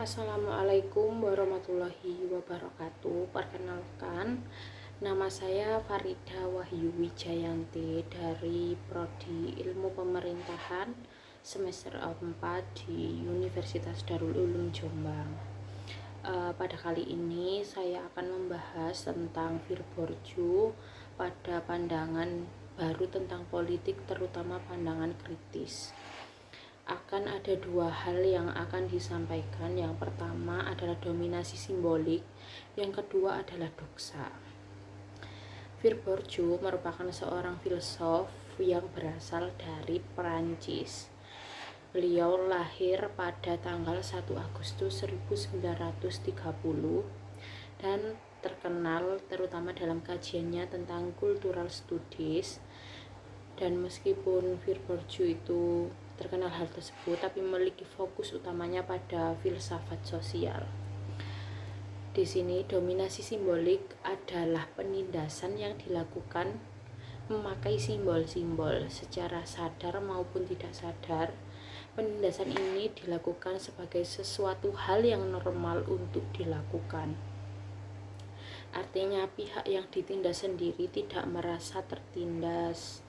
Assalamualaikum warahmatullahi wabarakatuh. Perkenalkan, nama saya Farida Wahyu Wijayanti dari Prodi Ilmu Pemerintahan semester 4 di Universitas Darul Ulum Jombang. Pada kali ini saya akan membahas tentang Virborju pada pandangan baru tentang politik, terutama pandangan kritis. Akan ada dua hal yang akan disampaikan. Yang pertama adalah dominasi simbolik, yang kedua adalah doksa. Virborju merupakan seorang filsuf yang berasal dari Perancis. Beliau lahir pada tanggal 1 Agustus 1930 dan terkenal terutama dalam kajiannya tentang cultural studies. Dan meskipun Virborju itu terkenal hal tersebut, tapi memiliki fokus utamanya pada filsafat sosial. Di sini dominasi simbolik adalah penindasan yang dilakukan memakai simbol-simbol secara sadar maupun tidak sadar. Penindasan ini dilakukan sebagai sesuatu hal yang normal untuk dilakukan. Artinya pihak yang ditindas sendiri tidak merasa tertindas.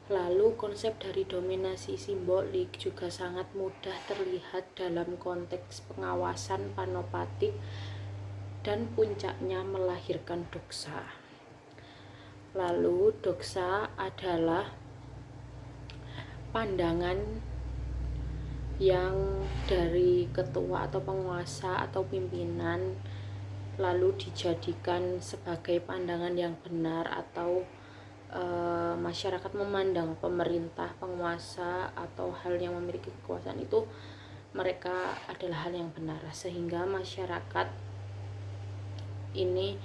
Lalu konsep dari dominasi simbolik juga sangat mudah terlihat dalam konteks pengawasan panopatik dan puncaknya melahirkan doksa. Lalu doksa adalah pandangan yang dari ketua atau penguasa atau pimpinan lalu dijadikan sebagai pandangan yang benar, atau masyarakat memandang pemerintah, penguasa, atau hal yang memiliki kekuasaan itu mereka adalah hal yang benar, sehingga masyarakat ini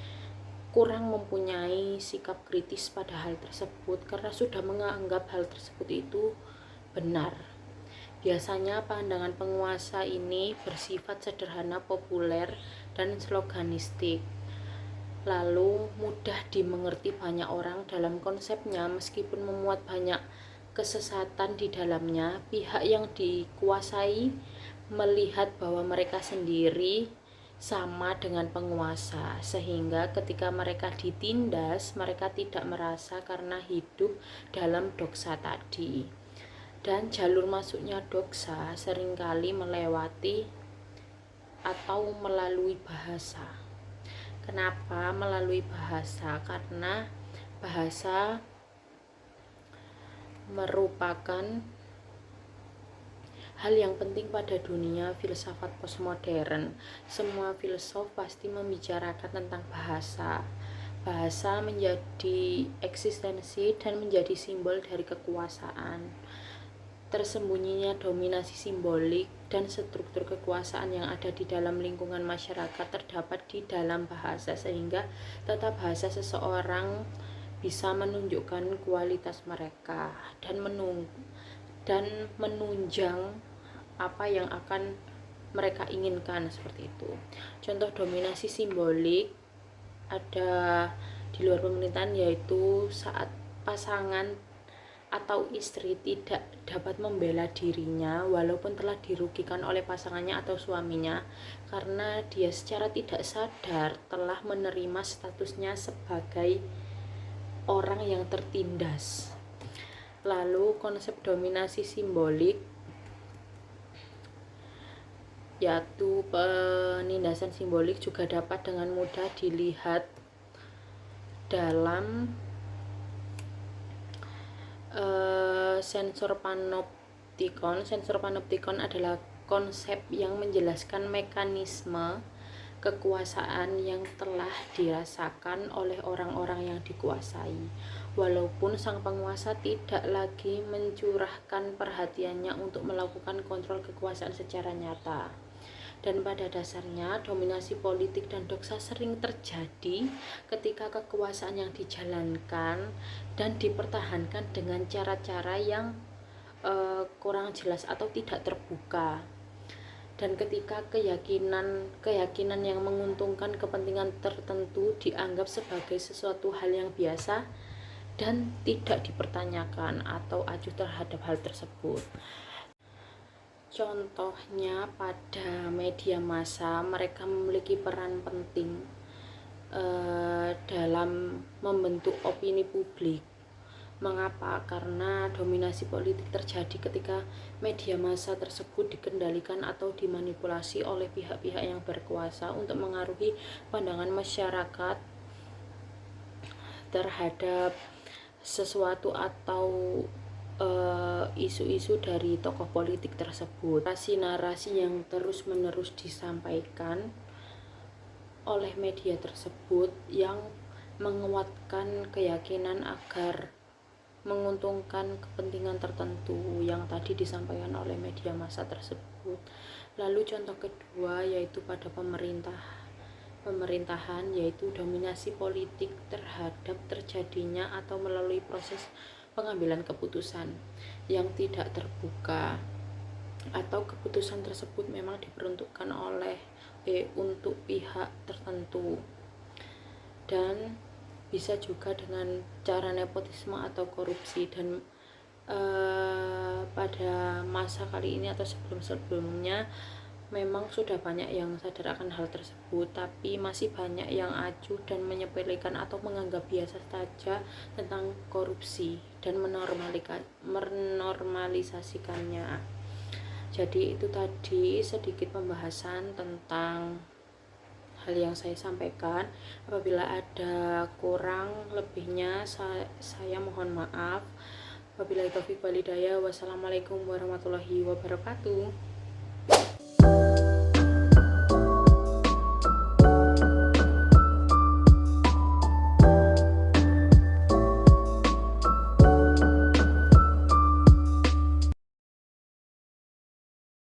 kurang mempunyai sikap kritis pada hal tersebut karena sudah menganggap hal tersebut itu benar. Biasanya pandangan penguasa ini bersifat sederhana, populer, dan sloganistik, lalu mudah dimengerti banyak orang dalam konsepnya. Meskipun memuat banyak kesesatan di dalamnya, pihak yang dikuasai melihat bahwa mereka sendiri sama dengan penguasa, sehingga ketika mereka ditindas, mereka tidak merasa karena hidup dalam doksa tadi. Dan jalur masuknya doksa seringkali melewati atau melalui bahasa. Kenapa melalui bahasa? Karena bahasa merupakan hal yang penting pada dunia filsafat postmodern. Semua filsuf pasti membicarakan tentang bahasa. Bahasa menjadi eksistensi dan menjadi simbol dari kekuasaan. Tersembunyinya dominasi simbolik dan struktur kekuasaan yang ada di dalam lingkungan masyarakat terdapat di dalam bahasa, sehingga tata bahasa seseorang bisa menunjukkan kualitas mereka dan menunjang apa yang akan mereka inginkan, seperti itu. Contoh dominasi simbolik ada di luar pemerintahan, yaitu saat pasangan atau istri tidak dapat membela dirinya walaupun telah dirugikan oleh pasangannya atau suaminya, karena dia secara tidak sadar telah menerima statusnya sebagai orang yang tertindas. Lalu konsep dominasi simbolik, yaitu penindasan simbolik, juga dapat dengan mudah dilihat dalam sensor panoptikon. Sensor panoptikon adalah konsep yang menjelaskan mekanisme kekuasaan yang telah dirasakan oleh orang-orang yang dikuasai, walaupun sang penguasa tidak lagi mencurahkan perhatiannya untuk melakukan kontrol kekuasaan secara nyata. Dan pada dasarnya dominasi politik dan doksa sering terjadi ketika kekuasaan yang dijalankan dan dipertahankan dengan cara-cara yang kurang jelas atau tidak terbuka, dan ketika keyakinan yang menguntungkan kepentingan tertentu dianggap sebagai sesuatu hal yang biasa dan tidak dipertanyakan atau acuh terhadap hal tersebut. Contohnya pada media massa, mereka memiliki peran penting dalam membentuk opini publik. Mengapa? Karena dominasi politik terjadi ketika media massa tersebut dikendalikan atau dimanipulasi oleh pihak-pihak yang berkuasa untuk mengaruhi pandangan masyarakat terhadap sesuatu atau isu-isu dari tokoh politik tersebut. Narasi-narasi yang terus-menerus disampaikan oleh media tersebut yang menguatkan keyakinan agar menguntungkan kepentingan tertentu yang tadi disampaikan oleh media massa tersebut. Lalu contoh kedua yaitu pada pemerintahan, yaitu dominasi politik terhadap terjadinya atau melalui proses pengambilan keputusan yang tidak terbuka, atau keputusan tersebut memang diperuntukkan untuk pihak tertentu, dan bisa juga dengan cara nepotisme atau korupsi. Dan pada masa kali ini atau sebelum-sebelumnya memang sudah banyak yang sadar akan hal tersebut, tapi masih banyak yang acuh dan menyepelekan atau menganggap biasa saja tentang korupsi dan menormalisasikannya. Jadi itu tadi sedikit pembahasan tentang hal yang saya sampaikan. Apabila ada kurang lebihnya saya mohon maaf. Wabillahi taufiq walhidayah. Wassalamualaikum warahmatullahi wabarakatuh.